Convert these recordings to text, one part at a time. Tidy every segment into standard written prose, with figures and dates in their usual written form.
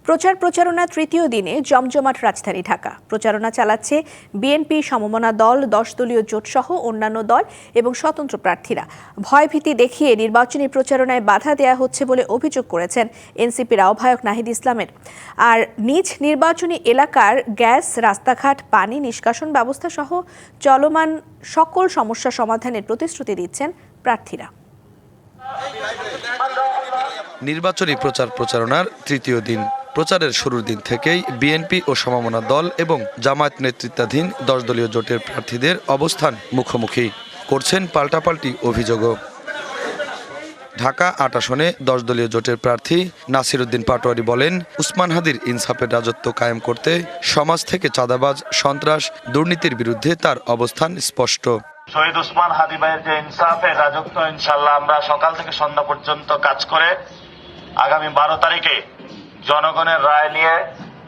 প্রচার প্রচারণা তৃতীয় দিনে জমজমাট রাজধানী ঢাকা। প্রচারণা চালাচ্ছে বিএনপি সমমনা দল, 10 দলীয় জোট সহ অন্যান্য দল এবং স্বতন্ত্র প্রার্থীরা। ভয়ভীতি দেখিয়ে নির্বাচনী প্রচারণায় বাধা দেয়া হচ্ছে বলে অভিযোগ করেছেন এনসিপির আহ্বায়ক নাহিদ ইসলামের। আর নিজ নির্বাচনী এলাকার গ্যাস, রাস্তাঘাট, পানি নিষ্কাশন ব্যবস্থা সহ চলমান সকল সমস্যা সমাধানের প্রতিশ্রুতি দিচ্ছেন প্রার্থীরা। নির্বাচনী প্রচারণার তৃতীয় দিন। প্রচারের শুরুর দিন থেকেই বিএনপি ও সমমনা দল এবং জামায়াত নেতৃত্বাধীন 10 দলীয় জোটের প্রার্থীদের অবস্থান মুখোমুখি করছেন পাল্টাপাল্টি অভিযোগও। ঢাকা 8 আসনে 10 দলীয় জোটের প্রার্থী নাসির উদ্দিন পাটোয়ারি বলেন, উসমান হাদির ইনসাফের রাজত্ব কায়েম করতে সমাজ থেকে চাঁদাবাজ, সন্ত্রাস, দুর্নীতির বিরুদ্ধে তার অবস্থান স্পষ্ট। শহীদ উসমান হাদি ভাইয়ের যে ইনসাফের রাজত্ব, ইনশাল্লাহ আমরা সকাল থেকে সন্ধ্যা পর্যন্ত কাজ করে আগামী 12 তারিখে জনগণের রায় নিয়ে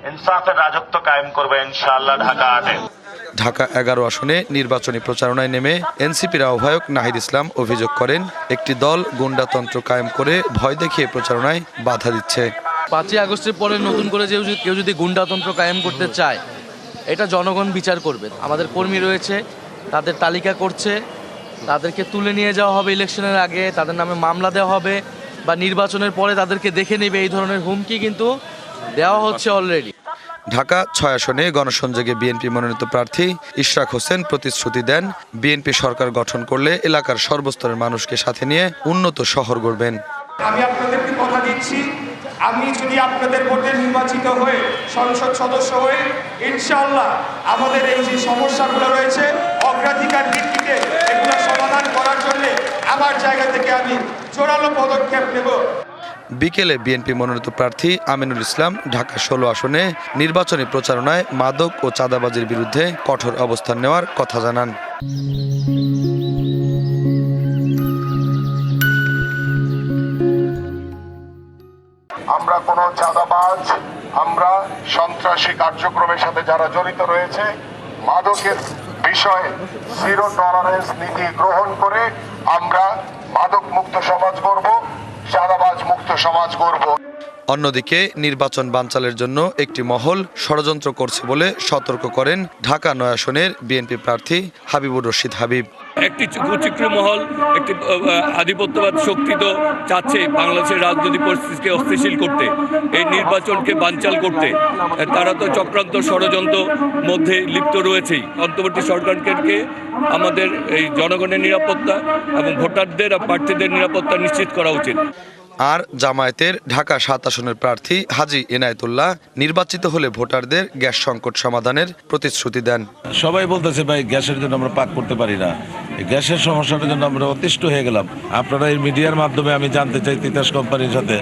ইনসাফের রাজত্ব কায়েম করবে ইনশাআল্লাহ ঢাকা 8-এ। ঢাকা 11 আসনে নির্বাচনী প্রচারণায় নেমে এনসিপির আহ্বায়ক নাহিদ ইসলাম অভিযোগ করেন, একটি দল গুন্ডাতন্ত্র কায়েম করে ভয় দেখিয়ে প্রচারণায় বাধা দিচ্ছে। 5ই আগস্টের পরে নতুন করে কেউ যদি গুন্ডাতন্ত্র কায়েম করতে চায়, এটা জনগণ বিচার করবে। আমাদের কর্মী রয়েছে, তাদের তালিকা করছে, তাদেরকে তুলে নিয়ে যাওয়া হবে ইলেকশনের আগে, তাদের নামে মামলা দেওয়া হবে বা নির্বাচনের পরে তাদেরকে দেখে নেবে, এই ধরনের হুমকি কিন্তু দেওয়া হচ্ছে অলরেডি। ঢাকা 6 আসনে গণসংযোগে বিএনপি মনোনীত প্রার্থী ইশরাক হোসেন প্রতিশ্রুতি দেন, বিএনপি সরকার গঠন করলে এলাকার সর্বস্তরের মানুষকে সাথে নিয়ে উন্নত শহর গড়বেন। আমি আপনাদেরকে কথা দিচ্ছি, আমি যদি আপনাদের ভোটে নির্বাচিত হয়ে সংসদ সদস্য হয়ে ইনশাআল্লাহ আমাদের এই যে সমস্যাগুলো রয়েছে অগ্রাধিকার ভিত্তিতে এগুলো সমাধান করার জন্য আমার জায়গা থেকে আমি জোরালো পদক্ষেপ নেব। বিকেলে বিএনপি মনোনীত প্রার্থী আমিনুল ইসলাম ঢাকা 16 আসনে নির্বাচনী প্রচারণায় মাদক ও চাঁদাবাজির বিরুদ্ধে কঠোর অবস্থান নেওয়ার কথা জানান। আমরা কোনো চাঁদাবাজ, আমরা সন্ত্রাসী কার্যক্রমের সাথে যারা জড়িত রয়েছে, মাদকের বিষয়ে জিরো টলারেন্স নীতি গ্রহণ করে আমরা মাদক মুক্ত সমাজ গড়ব, চাঁদাবাজ মুক্ত সমাজ গড়ব। অন্যদিকে নির্বাচন বানচালের জন্য একটি মহল ষড়যন্ত্র করছে বলে সতর্ক করেন ঢাকা 9 আসনের বিএনপি প্রার্থী হাবিবুর রশিদ হাবিব। একটি কুচিক্র মহল, একটি আধিপত্যবাদ শক্তি তো চাচ্ছে বাংলাদেশের রাজনৈতিক পরিস্থিতিকে অস্থিতিশীল করতে, এই নির্বাচনকে বানচাল করতে। তারা তো চক্রান্ত ষড়যন্ত্র মধ্যে লিপ্ত রয়েছেই। অন্তর্বর্তী সরকারকে আমাদের এই জনগণের নিরাপত্তা এবং ভোটারদের আর প্রার্থীদের নিরাপত্তা নিশ্চিত করা উচিত। আর জামায়াতের ঢাকা 7 আসনের প্রার্থী হাজী এনায়েতুল্লাহ নির্বাচিত হলে ভোটারদের গ্যাস সংকট সমাধানের প্রতিশ্রুতি দেন। সবাই বলতেছে ভাই গ্যাসের জন্য আমরা পাক করতে পারি না, গ্যাসের সমস্যাটার জন্য আমরা অতিষ্ঠ হয়ে গেলাম। আপনারা এই মিডিয়ার মাধ্যমে আমি জানতে চাই তিতাস কোম্পানির সাথে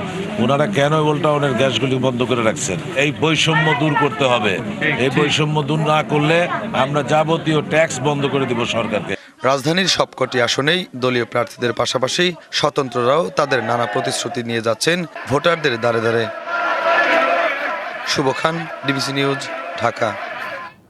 ওনারা কেন ওল্ড টাউনের গ্যাসগুলি বন্ধ করে রাখছেন। এই বৈষম্য দূর করতে হবে, এই বৈষম্য দূর না করলে আমরা যাবতীয় ট্যাক্স বন্ধ করে দিব সরকারকে। রাজধানীর সবকটি আসনেই দলীয় প্রার্থীদের পাশাপাশি স্বতন্ত্ররাও তাদের নানা প্রতিশ্রুতি নিয়ে যাচ্ছেন ভোটারদের দ্বারে দ্বারে। শুভ খান, ডিবিসি নিউজ, ঢাকা।